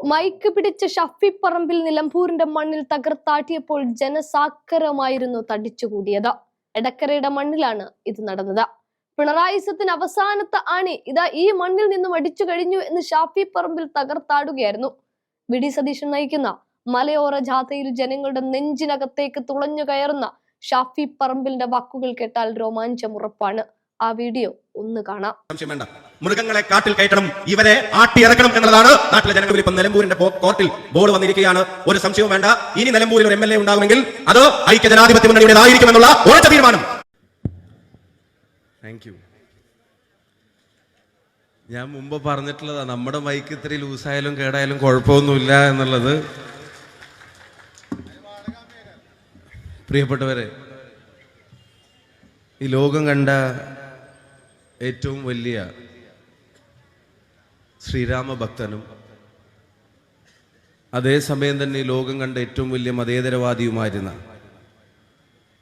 Mic പിടിച്ച ഷഫി പറമ്പിൽ നിലമ്പൂരിന്റെ മണ്ണിൽ തകർത്താട്ടിയപ്പോൾ ജനസാക്കരമായിരുന്നു തടിച്ചുകൂടിയത്. എടക്കരയുടെ മണ്ണിലാണ് ഇത് നടന്നത്. പിണറായിസത്തിന് അവസാനത്തെ ആണി ഇതാ ഈ മണ്ണിൽ നിന്നും അടിച്ചു കഴിഞ്ഞു എന്ന് ഷഫി പറമ്പിൽ തകർത്താടുകയായിരുന്നു. വി.ഡി. സതീശൻ നയിക്കുന്ന മലയോര ജാഥയിൽ ജനങ്ങളുടെ നെഞ്ചിനകത്തേക്ക് തുളഞ്ഞു കയറുന്ന ഷഫി പറമ്പിലിന്റെ വാക്കുകൾ കേട്ടാൽ രോമാഞ്ചമുറപ്പാണ്. ആ വീഡിയോ ഒന്ന് കാണാം. മൃഗങ്ങളെ കാട്ടിൽ കയറ്റണം, ഇവരെ ആട്ടിയിറക്കണം എന്നുള്ളതാണ് നാട്ടിലെ ജനങ്ങൾ. ഇപ്പം നിലമ്പൂരിന്റെ കോർട്ടിൽ ബോർഡ് വന്നിരിക്കുകയാണ്. ഒരു സംശയവും വേണ്ട, ഇനി നിലമ്പൂരിൽ ഒരു MLA ഉണ്ടാകുമെങ്കിൽ അത് ഐക്യജനാധിപത്യ മുന്നണിയുടേതായിരിക്കുമെന്നുള്ള ഉറച്ച തീരുമാനം. Thank you. ഞാൻ മുമ്പ് പറഞ്ഞിട്ടുള്ളതാ, നമ്മുടെ മൈക്ക് ഇത്തിരി ലൂസായാലും കേടായാലും കുഴപ്പമൊന്നുമില്ല എന്നുള്ളത്. പ്രിയപ്പെട്ടവരെ, ഈ ലോകം കണ്ട ഏറ്റവും വലിയ ശ്രീരാമ ഭക്തനും അതേസമയം തന്നെ ഈ ലോകം കണ്ട ഏറ്റവും വലിയ മതേതരവാദിയുമായിരുന്ന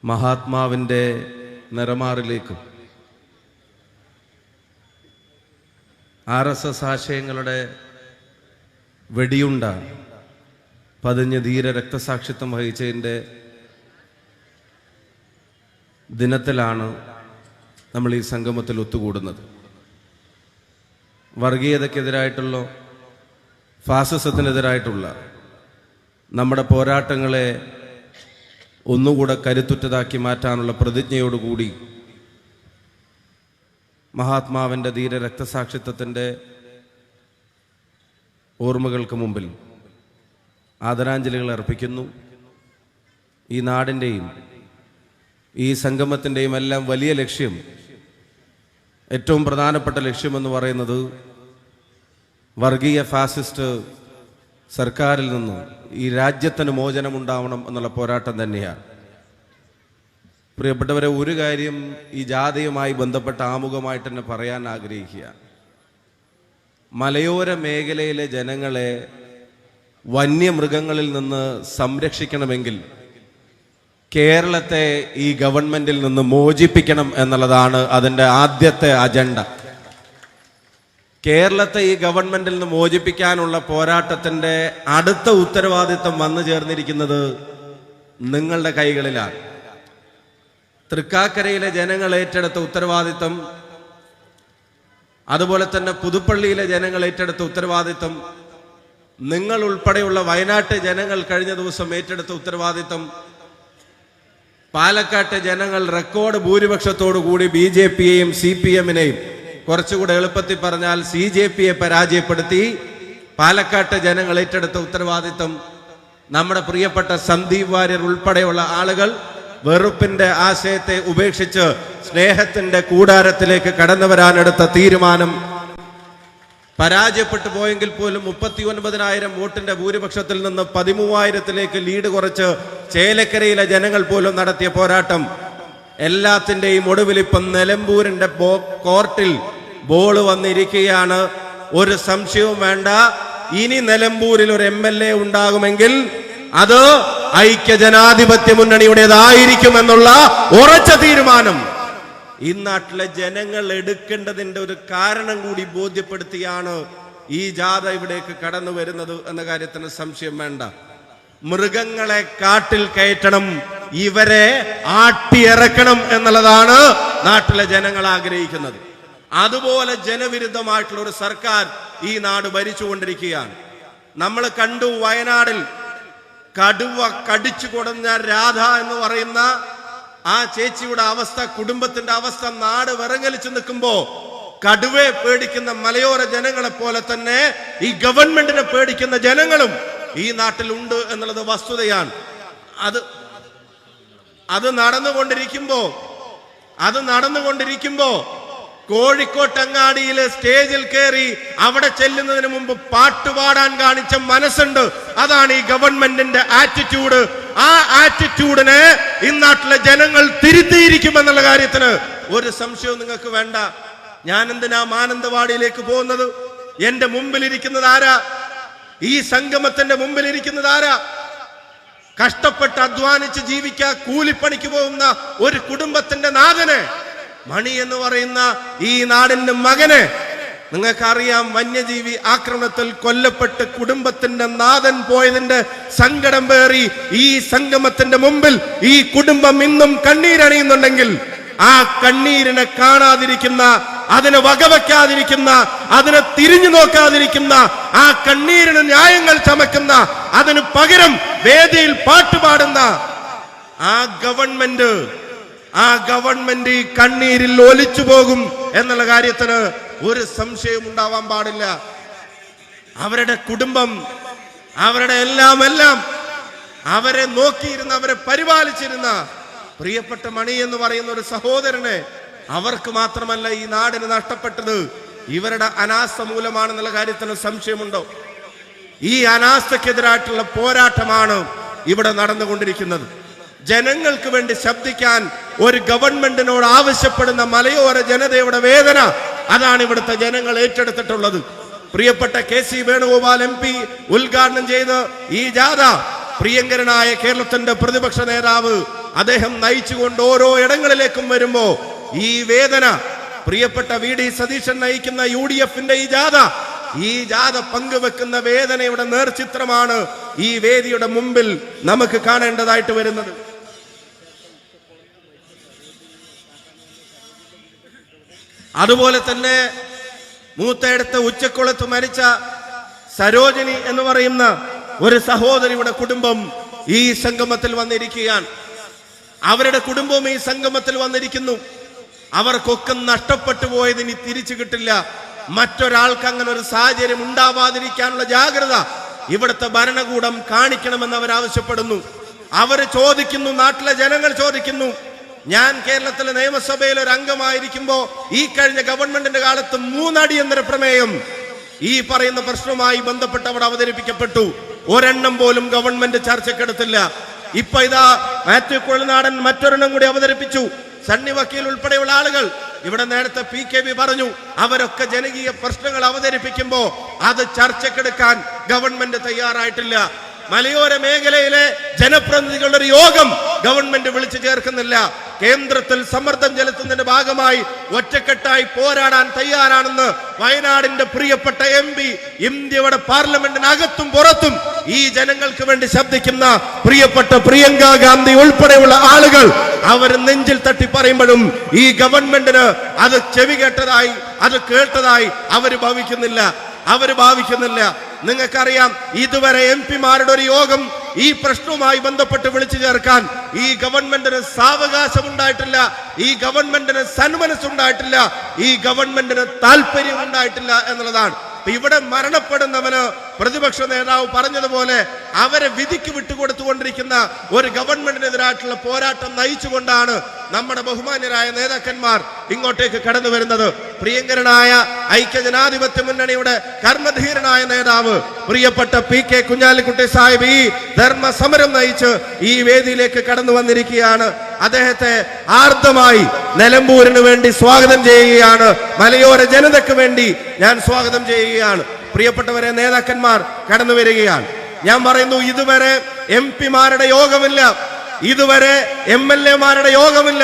മഹാത്മാവിൻ്റെ നിറമാറിലേക്കും RSS ആശയങ്ങളുടെ വെടിയുണ്ട പതിഞ്ഞ് ധീര രക്തസാക്ഷിത്വം വഹിച്ചതിൻ്റെ ദിനത്തിലാണ് നമ്മൾ ഈ സംഗമത്തിൽ ഒത്തുകൂടുന്നത്. വർഗീയതയ്ക്കെതിരായിട്ടുള്ള, ഫാസിസത്തിനെതിരായിട്ടുള്ള നമ്മുടെ പോരാട്ടങ്ങളെ ഒന്നുകൂടെ കരുത്തുറ്റതാക്കി മാറ്റാനുള്ള പ്രതിജ്ഞയോടുകൂടി മഹാത്മാവിൻ്റെ ധീര രക്തസാക്ഷിത്വത്തിൻ്റെ ഓർമ്മകൾക്ക് മുമ്പിൽ ആദരാഞ്ജലികൾ അർപ്പിക്കുന്നു. ഈ നാടിൻ്റെയും ഈ സംഗമത്തിൻ്റെയും എല്ലാം വലിയ ലക്ഷ്യം, ഏറ്റവും പ്രധാനപ്പെട്ട ലക്ഷ്യമെന്ന് പറയുന്നത് വർഗീയ ഫാസിസ്റ്റ് സർക്കാരിൽ നിന്ന് ഈ രാജ്യത്തിന് മോചനമുണ്ടാവണം എന്നുള്ള പോരാട്ടം തന്നെയാണ്. പ്രിയപ്പെട്ടവരെ, ഒരു കാര്യം ഈ ജാഥയുമായി ബന്ധപ്പെട്ട ആമുഖമായിട്ട് തന്നെ പറയാൻ ആഗ്രഹിക്കുക. മലയോര മേഖലയിലെ ജനങ്ങളെ വന്യമൃഗങ്ങളിൽ നിന്ന് സംരക്ഷിക്കണമെങ്കിൽ കേരളത്തെ ഈ ഗവൺമെന്റിൽ നിന്ന് മോചിപ്പിക്കണം എന്നുള്ളതാണ് അതിൻ്റെ ആദ്യത്തെ അജണ്ട. കേരളത്തെ ഈ ഗവൺമെന്റിൽ നിന്ന് മോചിപ്പിക്കാനുള്ള പോരാട്ടത്തിൻ്റെ അടുത്ത ഉത്തരവാദിത്വം വന്നു ചേർന്നിരിക്കുന്നത് നിങ്ങളുടെ കൈകളിലാണ്. തൃക്കാക്കരയിലെ ജനങ്ങൾ ഏറ്റെടുത്ത ഉത്തരവാദിത്വം, അതുപോലെ തന്നെ പുതുപ്പള്ളിയിലെ ജനങ്ങൾ ഏറ്റെടുത്ത ഉത്തരവാദിത്വം, നിങ്ങൾ ഉൾപ്പെടെയുള്ള വയനാട്ട് ജനങ്ങൾ കഴിഞ്ഞ ദിവസം ഏറ്റെടുത്ത ഉത്തരവാദിത്വം, പാലക്കാട്ടെ ജനങ്ങൾ റെക്കോർഡ് ഭൂരിപക്ഷത്തോടു കൂടി BJPയെയും CPMനെയും, കുറച്ചുകൂടെ എളുപ്പത്തിൽ പറഞ്ഞാൽ CJPയെ പരാജയപ്പെടുത്തി പാലക്കാട്ടെ ജനങ്ങൾ ഏറ്റെടുത്ത ഉത്തരവാദിത്വം, നമ്മുടെ പ്രിയപ്പെട്ട സന്ദീപ് വാര്യർ ഉൾപ്പെടെയുള്ള ആളുകൾ വെറുപ്പിന്റെ ആശയത്തെ ഉപേക്ഷിച്ച് സ്നേഹത്തിന്റെ കൂടാരത്തിലേക്ക് കടന്നു വരാനെടുത്ത തീരുമാനം പരാജയപ്പെട്ടു പോയെങ്കിൽ പോലും 39,000 വോട്ടിന്റെ ഭൂരിപക്ഷത്തിൽ നിന്ന് 13,000-ലേക്ക് ലീഡ് കുറച്ച് ചേലക്കരയിലെ ജനങ്ങൾ പോലും നടത്തിയ പോരാട്ടം, എല്ലാത്തിൻ്റെയും ഒടുവിൽ ഇപ്പം നിലമ്പൂരിന്റെ കോർട്ടിൽ ബോൾ വന്നിരിക്കുകയാണ്. ഒരു സംശയവും വേണ്ട, ഇനി നിലമ്പൂരിൽ ഒരു MLA ഉണ്ടാകുമെങ്കിൽ അത് ഐക്യജനാധിപത്യ മുന്നണിയുടേതായിരിക്കുമെന്നുള്ള ഉറച്ച തീരുമാനം ഈ നാട്ടിലെ ജനങ്ങൾ എടുക്കേണ്ടതിന്റെ ഒരു കാരണം കൂടി ബോധ്യപ്പെടുത്തിയാണ് ഈ ജാഥ ഇവിടേക്ക് കടന്നു വരുന്നത് എന്ന കാര്യത്തിന് സംശയം വേണ്ട. മൃഗങ്ങളെ കാട്ടിൽ കയറ്റണം, ഇവരെ ആട്ടിയിറക്കണം എന്നുള്ളതാണ് നാട്ടിലെ ജനങ്ങൾ ആഗ്രഹിക്കുന്നത്. അതുപോലെ ജനവിരുദ്ധമായിട്ടുള്ള ഒരു സർക്കാർ ഈ നാട് ഭരിച്ചുകൊണ്ടിരിക്കുകയാണ്. നമ്മൾ കണ്ടു, വയനാടിൽ കടുവ കടിച്ചു കൊടുന്ന രാധ എന്ന് പറയുന്ന ആ ചേച്ചിയുടെ അവസ്ഥ, കുടുംബത്തിന്റെ അവസ്ഥ, നാട് വിറങ്ങലിച്ചു നിൽക്കുമ്പോ കടുവയെ പേടിക്കുന്ന മലയോര ജനങ്ങളെ പോലെ തന്നെ ഈ ഗവൺമെന്റിനെ പേടിക്കുന്ന ജനങ്ങളും ഈ നാട്ടിലുണ്ട് എന്നുള്ളത് വസ്തുതയാണ്. അത് നടന്നുകൊണ്ടിരിക്കുമ്പോ കോഴിക്കോട്ടങ്ങാടിയിലെ സ്റ്റേജിൽ കയറി അവിടെ ചെല്ലുന്നതിന് മുമ്പ് പാട്ടുപാടാൻ കാണിച്ച മനസ്സുണ്ട്. അതാണ് ഈ ഗവൺമെന്റിന്റെ ആറ്റിറ്റ്യൂഡ്. ആ ആറ്റിറ്റ്യൂഡിനെ ഈ നാട്ടിലെ ജനങ്ങൾ തിരുത്തിയിരിക്കുമെന്നുള്ള കാര്യത്തിന് ഒരു സംശയവും നിങ്ങൾക്ക് വേണ്ട. ഞാൻ എന്തിനാ മാനന്തവാടിയിലേക്ക് പോകുന്നത്? എന്റെ മുമ്പിലിരിക്കുന്നത് ആരാ? ഈ സംഗമത്തിന്റെ മുമ്പിലിരിക്കുന്നത് ആരാ? കഷ്ടപ്പെട്ട് അധ്വാനിച്ച് ജീവിക്കാൻ കൂലിപ്പണിക്ക് പോകുന്ന ഒരു കുടുംബത്തിന്റെ നാഥന്, മണി എന്ന് പറയുന്ന ഈ നാടിന്റെ മകന് നിങ്ങൾക്കറിയാം, വന്യജീവി ആക്രമണത്തിൽ കൊല്ലപ്പെട്ട് കുടുംബത്തിന്റെ നാഥൻ പോയതിന്റെ സങ്കടം പേറി ഈ സംഗമത്തിന്റെ മുമ്പിൽ ഈ കുടുംബം ഇന്നും കണ്ണീരണിയുന്നുണ്ടെങ്കിൽ ആ കണ്ണീരിനെ കാണാതിരിക്കുന്ന, അതിനെ വകവെക്കാതിരിക്കുന്ന, അതിനെ തിരിഞ്ഞു നോക്കാതിരിക്കുന്ന, ആ കണ്ണീരിന് ന്യായങ്ങൾ ചമക്കുന്ന, അതിന് പകരം വേദിയിൽ പാട്ടുപാടുന്ന ആ ഗവൺമെന്റ് ഈ കണ്ണീരിൽ ഒലിച്ചു പോകും എന്നുള്ള കാര്യത്തിന് ഒരു സംശയം ഉണ്ടാവാൻ പാടില്ല. അവരുടെ കുടുംബം, അവരുടെ എല്ലാം അവരെ നോക്കിയിരുന്ന, അവരെ പരിപാലിച്ചിരുന്ന പ്രിയപ്പെട്ട മണി എന്ന് പറയുന്ന ഒരു സഹോദരനെ അവർക്ക് മാത്രമല്ല ഈ നാടിന് നഷ്ടപ്പെട്ടത് ഇവരുടെ അനാസ്ഥ മൂലമാണെന്നുള്ള കാര്യത്തിന് സംശയമുണ്ടോ? ഈ അനാസ്ഥക്കെതിരായിട്ടുള്ള പോരാട്ടമാണ് ഇവിടെ നടന്നുകൊണ്ടിരിക്കുന്നത്. ജനങ്ങൾക്ക് വേണ്ടി ശബ്ദിക്കാൻ ഒരു ഗവൺമെന്റിനോട് ആവശ്യപ്പെടുന്ന മലയോര ജനതയുടെ വേദന, അതാണ് ഇവിടുത്തെ ജനങ്ങൾ ഏറ്റെടുത്തിട്ടുള്ളത്. പ്രിയപ്പെട്ട KC വേണുഗോപാൽ MP ഉദ്ഘാടനം ചെയ്ത് ഈ ജാഥ പ്രിയങ്കരനായ കേരളത്തിന്റെ പ്രതിപക്ഷ നേതാവ് അദ്ദേഹം നയിച്ചുകൊണ്ട് ഓരോ ഇടങ്ങളിലേക്കും വരുമ്പോ ഈ വേദന, പ്രിയപ്പെട്ട VD സതീശൻ നയിക്കുന്ന UDF-ന്റെ ഈ ജാഥ പങ്കുവെക്കുന്ന വേദനയുടെ നേർചിത്രമാണ് ഈ വേദിയുടെ മുമ്പിൽ നമുക്ക് കാണേണ്ടതായിട്ട് വരുന്നത്. അതുപോലെ തന്നെ മൂത്തയെടുത്ത് ഉച്ചക്കുളത്ത് മരിച്ച സരോജിനി എന്ന് പറയുന്ന ഒരു സഹോദരിയുടെ കുടുംബം ഈ സംഗമത്തിൽ വന്നിരിക്കുകയാണ്. അവരുടെ കുടുംബവും ഈ സംഗമത്തിൽ വന്നിരിക്കുന്നു. അവർക്കൊക്കെ നഷ്ടപ്പെട്ടു പോയത് ഇനി തിരിച്ചു കിട്ടില്ല. മറ്റൊരാൾക്ക് അങ്ങനെ ഒരു സാഹചര്യം ഉണ്ടാവാതിരിക്കാനുള്ള ജാഗ്രത ഇവിടുത്തെ ഭരണകൂടം കാണിക്കണമെന്ന് അവർ ആവശ്യപ്പെടുന്നു. അവർ ചോദിക്കുന്നു, നാട്ടിലെ ജനങ്ങൾ ചോദിക്കുന്നു. ഞാൻ കേരളത്തിലെ നിയമസഭയിൽ ഒരു അംഗമായിരിക്കുമ്പോ ഈ കഴിഞ്ഞ ഗവൺമെന്റിന്റെ കാലത്ത് 3 അടിയന്തര പ്രമേയം ഈ പറയുന്ന പ്രശ്നവുമായി ബന്ധപ്പെട്ട് അവിടെ അവതരിപ്പിക്കപ്പെട്ടു. ഒരെണ്ണം പോലും ഗവൺമെന്റ് ചർച്ചക്കെടുത്തില്ല. ഇപ്പൊ ഇതാ മാത്യു കുഴൽനാടൻ മറ്റൊരെണ്ണം കൂടി അവതരിപ്പിച്ചു. സണ്ണി വക്കീൽ ഉൾപ്പെടെയുള്ള ആളുകൾ, ഇവിടെ നേരത്തെ PKB പറഞ്ഞു, അവരൊക്കെ ജനകീയ പ്രശ്നങ്ങൾ അവതരിപ്പിക്കുമ്പോ അത് ചർച്ചക്കെടുക്കാൻ ഗവൺമെന്റ് തയ്യാറായിട്ടില്ല. മലയോര മേഖലയിലെ ജനപ്രതിനിധികളുടെ ഒരു യോഗം ഗവൺമെന്റ് വിളിച്ചു ചേർക്കുന്നില്ല. കേന്ദ്രത്തിൽ സമ്മർദ്ദം ചെലുത്തുന്നതിന്റെ ഭാഗമായി ഒറ്റക്കെട്ടായി പോരാടാൻ തയ്യാറാണെന്ന് വയനാടിന്റെ പ്രിയപ്പെട്ട MP, ഇന്ത്യയുടെ പാർലമെന്റിനകത്തും പുറത്തും ഈ ജനങ്ങൾക്ക് വേണ്ടി ശബ്ദിക്കുന്ന പ്രിയപ്പെട്ട പ്രിയങ്ക ഗാന്ധി ഉൾപ്പെടെയുള്ള ആളുകൾ അവർ നെഞ്ചിൽ തട്ടി പറയുമ്പോഴും ഈ ഗവൺമെന്റിന് അത് ചെവി കേട്ടതായി, അത് കേട്ടതായി അവര് ഭാവിക്കുന്നില്ല. നിങ്ങൾക്കറിയാം, ഇതുവരെ MP-മാരുടെ ഒരു യോഗം ഈ പ്രശ്നവുമായി ബന്ധപ്പെട്ട് വിളിച്ചു ചേർക്കാൻ ഈ ഗവൺമെന്റിന് സാവകാശം ഉണ്ടായിട്ടില്ല, ഈ ഗവൺമെന്റിന് സന്മനസ്സുണ്ടായിട്ടില്ല, ഈ ഗവൺമെന്റിന് താല്പര്യം ഉണ്ടായിട്ടില്ല എന്നുള്ളതാണ്. ഇവിടെ മരണപ്പെടുന്നവന് പ്രതിപക്ഷ നേതാവ് പറഞ്ഞതുപോലെ അവരെ വിധിക്ക് വിട്ടുകൊടുത്തുകൊണ്ടിരിക്കുന്ന ഒരു ഗവൺമെന്റിനെതിരായിട്ടുള്ള പോരാട്ടം നയിച്ചുകൊണ്ടാണ് നമ്മുടെ ബഹുമാന്യരായ നേതാക്കന്മാർ ഇങ്ങോട്ടേക്ക് കടന്നു വരുന്നത്. പ്രിയങ്കരനായ ഐക്യജനാധിപത്യ മുന്നണിയുടെ കർമ്മധീരനായ നേതാവ് പ്രിയപ്പെട്ട PK കുഞ്ഞാലിക്കുട്ടി സാഹിബ് ഈ ധർമ്മ സമരം നയിച്ച് ഈ വേദിയിലേക്ക് കടന്നു വന്നിരിക്കുകയാണ്. അദ്ദേഹത്തെ ആർദ്രമായി നിലമ്പൂരിന് വേണ്ടി സ്വാഗതം ചെയ്യുകയാണ്. മലയോര ജനതയ്ക്ക് വേണ്ടി ഞാൻ സ്വാഗതം ചെയ്യുകയാണ്. പ്രിയപ്പെട്ടവരെ, നേതാക്കന്മാർ കടന്നു വരികയാണ്. ഞാൻ പറയുന്നു, ഇതുവരെ MP-മാരുടെ യോഗമില്ല, ഇതുവരെ MLA-മാരുടെ യോഗമില്ല,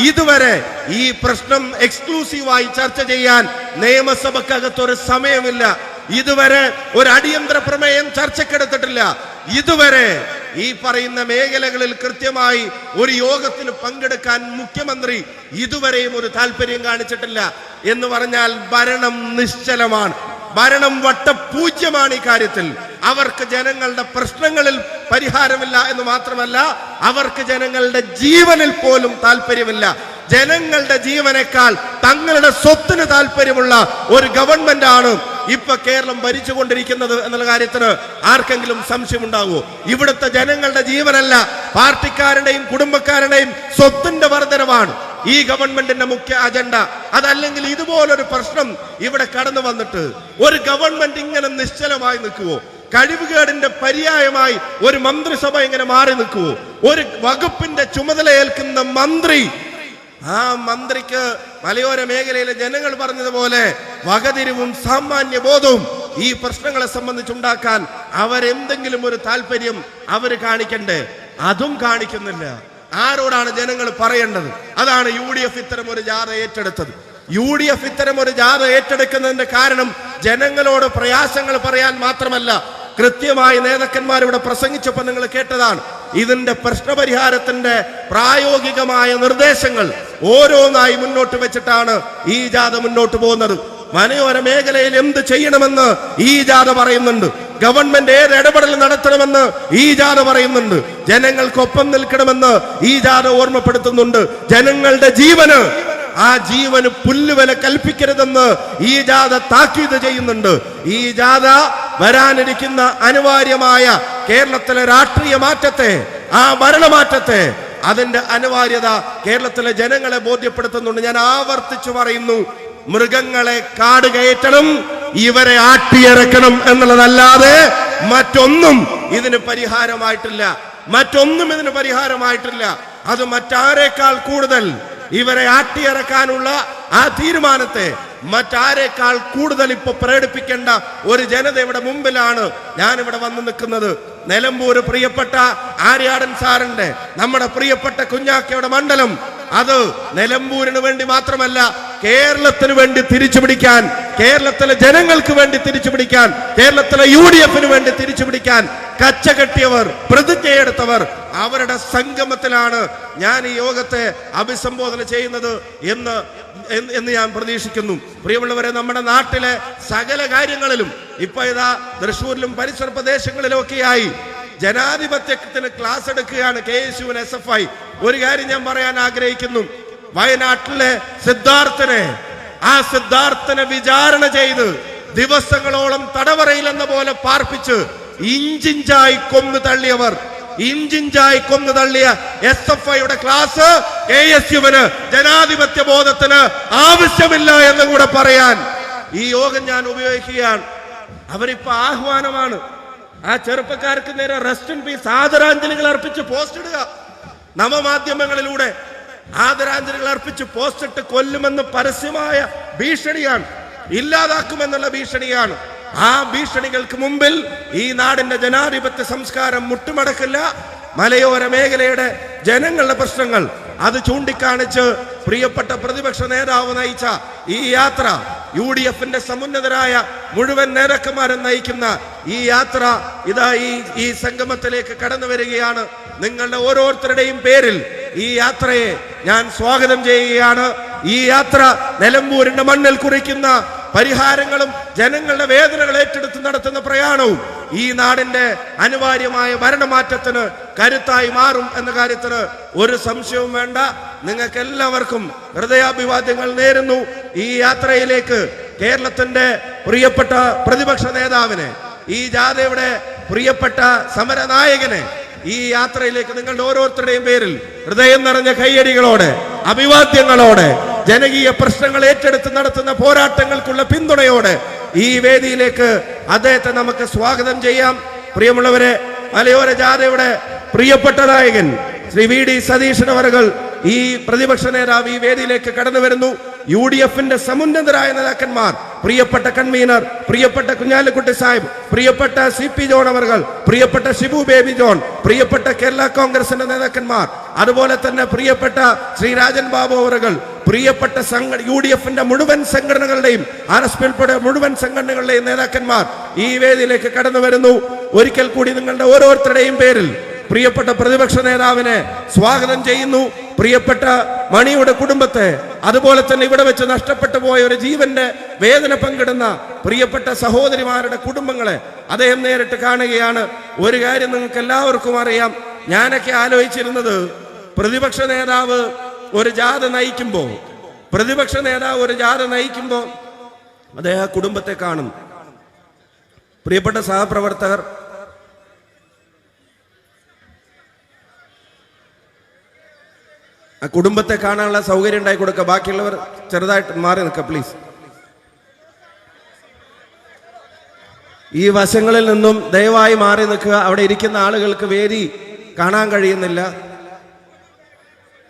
ഇതുവരെ ഈ പ്രശ്നം എക്സ്ക്ലൂസീവായി ചർച്ച ചെയ്യാൻ നിയമസഭക്കകത്തൊരു സമയമില്ല, ഇതുവരെ ഒരു അടിയന്തര പ്രമേയം ചർച്ചക്കെടുത്തിട്ടില്ല, ഇതുവരെ ഈ പറയുന്ന മേഖലകളിൽ കൃത്യമായി ഒരു യോഗത്തിന് പങ്കെടുക്കാൻ മുഖ്യമന്ത്രി ഇതുവരെയും ഒരു താല്പര്യം കാണിച്ചിട്ടില്ല. എന്ന് പറഞ്ഞാൽ ഭരണം നിശ്ചലമാണ്, ഭരണം വട്ടപൂജ്യമാണ്. ഈ കാര്യത്തിൽ അവർക്ക് ജനങ്ങളുടെ പ്രശ്നങ്ങളിൽ പരിഹാരമില്ല എന്ന് മാത്രമല്ല, അവർക്ക് ജനങ്ങളുടെ ജീവനിൽ പോലും താല്പര്യമില്ല. ജനങ്ങളുടെ ജീവനേക്കാൾ തങ്ങളുടെ സ്വത്തിന് താല്പര്യമുള്ള ഒരു ഗവൺമെന്റ് ആണ് ഇപ്പൊ കേരളം ഭരിച്ചുകൊണ്ടിരിക്കുന്നത് എന്നുള്ള കാര്യത്തിന് ആർക്കെങ്കിലും സംശയമുണ്ടാകുമോ? ഇവിടുത്തെ ജനങ്ങളുടെ ജീവനല്ല, പാർട്ടിക്കാരുടെയും കുടുംബക്കാരുടെയും സ്വത്തിന്റെ വർധനമാണ് ഈ ഗവൺമെന്റിന്റെ മുഖ്യ അജണ്ട. അതല്ലെങ്കിൽ ഇതുപോലൊരു പ്രശ്നം ഇവിടെ കടന്നു വന്നിട്ട് ഒരു ഗവൺമെന്റ് ഇങ്ങനെ നിശ്ചലമായി നിൽക്കുവോ? കഴിവുകേടിന്റെ പര്യായമായി ഒരു മന്ത്രിസഭ ഇങ്ങനെ മാറി നിൽക്കുവോ? ഒരു വകുപ്പിന്റെ ചുമതല ഏൽക്കുന്ന മന്ത്രി, ആ മന്ത്രിക്ക് മലയോര മേഖലയിലെ ജനങ്ങൾ പറഞ്ഞതുപോലെ വകതിരിവും സാമാന്യ ബോധവും ഈ പ്രശ്നങ്ങളെ സംബന്ധിച്ചുണ്ടാക്കാൻ അവരെന്തെങ്കിലും ഒരു താല്പര്യം അവർ കാണിക്കണ്ടേ? അതും കാണിക്കുന്നില്ല. ആരോടാണ് ജനങ്ങൾ പറയേണ്ടത്? അതാണ് UDF ഇത്തരം ഒരു ജാഥ ഏറ്റെടുത്തത്. UDF ഇത്തരം ഒരു ജാഥ ഏറ്റെടുക്കുന്നതിന്റെ കാരണം ജനങ്ങളോട് പ്രയാസങ്ങൾ പറയാൻ മാത്രമല്ല, കൃത്യമായി നേതാക്കന്മാർ ഇവിടെ പ്രസംഗിച്ചപ്പോൾ നിങ്ങൾ കേട്ടതാണ്. ഇതിന്റെ പ്രശ്നപരിഹാരത്തിന്റെ പ്രായോഗികമായ നിർദ്ദേശങ്ങൾ ഓരോന്നായി മുന്നോട്ട് വെച്ചിട്ടാണ് ഈ ജാഥ മുന്നോട്ട് പോകുന്നത്. മലയോര മേഖലയിൽ എന്ത് ചെയ്യണമെന്ന് ഈ ജാഥ പറയുന്നുണ്ട്. ഗവൺമെന്റ് ഏത് ഇടപെടൽ നടത്തണമെന്ന് ഈ ജാഥ പറയുന്നുണ്ട്. ജനങ്ങൾക്കൊപ്പം നിൽക്കണമെന്ന് ഈ ജാഥ ഓർമ്മപ്പെടുത്തുന്നുണ്ട്. ജനങ്ങളുടെ ജീവന് പുല്ലുവില കൽപ്പിക്കരുതെന്ന് ഈ ജാഥ താക്കീത് ചെയ്യുന്നുണ്ട്. ഈ ജാഥ വരാനിരിക്കുന്ന അനിവാര്യമായ കേരളത്തിലെ രാഷ്ട്രീയ മാറ്റത്തെ, ആ ഭരണമാറ്റത്തെ, അതിന്റെ അനിവാര്യത കേരളത്തിലെ ജനങ്ങളെ ബോധ്യപ്പെടുത്തുന്നുണ്ട്. ഞാൻ ആവർത്തിച്ചു പറയുന്നു, മൃഗങ്ങളെ കാട് കയറ്റണം, ഇവരെ ആട്ടിയിറക്കണം എന്നുള്ളതല്ലാതെ മറ്റൊന്നും ഇതിന് പരിഹാരമായിട്ടില്ല. അത് മറ്റാരേക്കാൾ കൂടുതൽ ഇവരെ ആട്ടിയിറക്കാനുള്ള ആ തീരുമാനത്തെ മറ്റാരേക്കാൾ കൂടുതൽ ഇപ്പൊ പ്രകടിപ്പിക്കേണ്ട ഒരു ജനത ഇവിടെ മുമ്പിലാണ് ഞാനിവിടെ വന്നു നിൽക്കുന്നത്. നിലമ്പൂര് പ്രിയപ്പെട്ട ആര്യാടൻ സാറിന്റെ, നമ്മുടെ പ്രിയപ്പെട്ട കുഞ്ഞാക്കയുടെ മണ്ഡലം, അത് നിലമ്പൂരിന് വേണ്ടി മാത്രമല്ല, കേരളത്തിന് വേണ്ടി തിരിച്ചുപിടിക്കാൻ, കേരളത്തിലെ ജനങ്ങൾക്ക് വേണ്ടി തിരിച്ചുപിടിക്കാൻ, കേരളത്തിലെ UDFന് വേണ്ടി തിരിച്ചുപിടിക്കാൻ കച്ചകെട്ടിയവർ, പ്രതിജ്ഞയെടുത്തവർ, അവരുടെ സംഗമത്തിലാണ് ഞാൻ ഈ യോഗത്തെ അഭിസംബോധന ചെയ്യുന്നത് എന്ന് ഞാൻ പ്രതീക്ഷിക്കുന്നു. പ്രിയമുള്ളവരെ, നമ്മുടെ നാട്ടിലെ സകല കാര്യങ്ങളിലും ഇപ്പൊ ഇതാ തൃശ്ശൂരിലും പരിസര പ്രദേശങ്ങളിലൊക്കെയായി ജനാധിപത്യത്തിന് ക്ലാസ് എടുക്കുകയാണ് KSU SFI. ഒരു കാര്യം ഞാൻ പറയാൻ ആഗ്രഹിക്കുന്നു. വയനാട്ടിലെ സിദ്ധാർത്ഥനെ വിചാരണ ചെയ്ത് ദിവസങ്ങളോളം തടവറയിലെന്ന പോലെ പാർപ്പിച്ച് ഇഞ്ചിഞ്ചായി കൊന്നു തള്ളിയ SFIയുടെ ക്ലാസ് KSUവിന്, ജനാധിപത്യ ബോധത്തിന് ആവശ്യമില്ല എന്ന് കൂടെ പറയാൻ ഈ യോഗം ഞാൻ ഉപയോഗിക്കുകയാണ്. അവരിപ്പോ ആഹ്വാനമാണ് ആ ചെറുപ്പക്കാർക്ക് നേരെ റെസ്റ്റ് ഇൻ പീസ് ആദരാഞ്ജലികൾ അർപ്പിച്ച് പോസ്റ്റ് ഇടുക. നവമാധ്യമങ്ങളിലൂടെ ആദരാഞ്ജലികൾ അർപ്പിച്ച് പോസ്റ്റ് ഇട്ട് കൊല്ലുമെന്ന് പരസ്യമായ ഭീഷണിയാണ്, ഇല്ലാതാക്കുമെന്നുള്ള ഭീഷണിയാണ്. ആ ഭീഷണികൾക്ക് മുമ്പിൽ ഈ നാടിന്റെ ജനാധിപത്യ സംസ്കാരം മുട്ടുമടക്കില്ല. മലയോര മേഖലയുടെ ജനങ്ങളുടെ പ്രശ്നങ്ങൾ അത് ചൂണ്ടിക്കാണിച്ച് പ്രിയപ്പെട്ട പ്രതിപക്ഷ നേതാവ് നയിച്ച ഈ യാത്ര, UDFന്റെ സമുന്നതരായ മുഴുവൻ നേതാക്കന്മാരും നയിക്കുന്ന ഈ യാത്ര ഇതാ ഈ സംഗമത്തിലേക്ക് കടന്നു വരികയാണ്. നിങ്ങളുടെ ഓരോരുത്തരുടെയും പേരിൽ ഈ യാത്രയെ ഞാൻ സ്വാഗതം ചെയ്യുകയാണ്. ഈ യാത്ര നിലമ്പൂരിന്റെ മണ്ണിൽ കുറിക്കുന്ന പരിഹാരങ്ങളും ജനങ്ങളുടെ വേദനകൾ ഏറ്റെടുത്ത് നടത്തുന്ന പ്രയാണവും ഈ നാടിന്റെ അനിവാര്യമായ ഭരണമാറ്റത്തിന് കരുത്തായി മാറും എന്ന കാര്യത്തിന് ഒരു സംശയവും വേണ്ട. നിങ്ങൾക്ക് എല്ലാവർക്കും ഹൃദയാഭിവാദ്യങ്ങൾ നേരുന്നു. ഈ യാത്രയിലേക്ക് കേരളത്തിന്റെ പ്രിയപ്പെട്ട പ്രതിപക്ഷ നേതാവിനെ, ഈ ജാഥയുടെ പ്രിയപ്പെട്ട സമരനായകനെ ഈ യാത്രയിലേക്ക് നിങ്ങളുടെ ഓരോരുത്തരുടെയും പേരിൽ ഹൃദയം നിറഞ്ഞ കയ്യടികളോടെ, അഭിവാദ്യങ്ങളോടെ, ജനകീയ പ്രശ്നങ്ങൾ ഏറ്റെടുത്ത് നടത്തുന്ന പോരാട്ടങ്ങൾക്കുള്ള പിന്തുണയോടെ ഈ വേദിയിലേക്ക് അദ്ദേഹത്തെ നമുക്ക് സ്വാഗതം ചെയ്യാം. പ്രിയമുള്ളവരെ, മലയോര ജാഥയുടെ പ്രിയപ്പെട്ട നായകൻ ശ്രീ VD സതീശൻ അവർകൾ, ഈ പ്രതിപക്ഷ നേതാവ് ഈ വേദിയിലേക്ക് കടന്നു വരുന്നു. UDFന്റെ സമുന്നതരായ നേതാക്കന്മാർ, പ്രിയപ്പെട്ട കൺവീനർ, പ്രിയപ്പെട്ട കുഞ്ഞാലിക്കുട്ടി സാഹിബ്, പ്രിയപ്പെട്ട CP ജോൺ അവർകൾ, പ്രിയപ്പെട്ട ഷിബു ബേബി ജോൺ, പ്രിയപ്പെട്ട കേരള കോൺഗ്രസിന്റെ നേതാക്കന്മാർ, അതുപോലെ തന്നെ പ്രിയപ്പെട്ട ശ്രീ രാജൻ ബാബു അവർകൾ, പ്രിയപ്പെട്ട UDFന്റെ മുഴുവൻ സംഘടനകളുടെയും RSP ഉൾപ്പെടെ മുഴുവൻ സംഘടനകളുടെയും നേതാക്കന്മാർ ഈ വേദിയിലേക്ക് കടന്നു വരുന്നു. ഒരിക്കൽ കൂടി നിങ്ങളുടെ ഓരോരുത്തരുടെയും പേരിൽ പ്രിയപ്പെട്ട പ്രതിപക്ഷ നേതാവിനെ സ്വാഗതം ചെയ്യുന്നു. പ്രിയപ്പെട്ട മണിയുടെ കുടുംബത്തെ, അതുപോലെ തന്നെ ഇവിടെ വെച്ച് നഷ്ടപ്പെട്ടു പോയ ഒരു ജീവന്റെ വേദന പങ്കിടുന്ന പ്രിയപ്പെട്ട സഹോദരിമാരുടെ കുടുംബങ്ങളെ അദ്ദേഹം നേരിട്ട് കാണുകയാണ്. ഒരു കാര്യം നിങ്ങൾക്ക് എല്ലാവർക്കും അറിയാം, ഞാനൊക്കെ ആലോചിച്ചിരുന്നത്, പ്രതിപക്ഷ നേതാവ് ഒരു ജാഥ നയിക്കുമ്പോൾ അദ്ദേഹം കുടുംബത്തെ കാണും. പ്രിയപ്പെട്ട സഹപ്രവർത്തകർ, ആ കുടുംബത്തെ കാണാനുള്ള സൗകര്യം ഉണ്ടായി കൊടുക്കുക. ബാക്കിയുള്ളവർ ചെറുതായിട്ട് മാറി നിൽക്കുക പ്ലീസ്. ഈ വശങ്ങളിൽ നിന്നും ദയവായി മാറി നിൽക്കുക. അവിടെ ഇരിക്കുന്ന ആളുകൾക്ക് വേദി കാണാൻ കഴിയുന്നില്ല.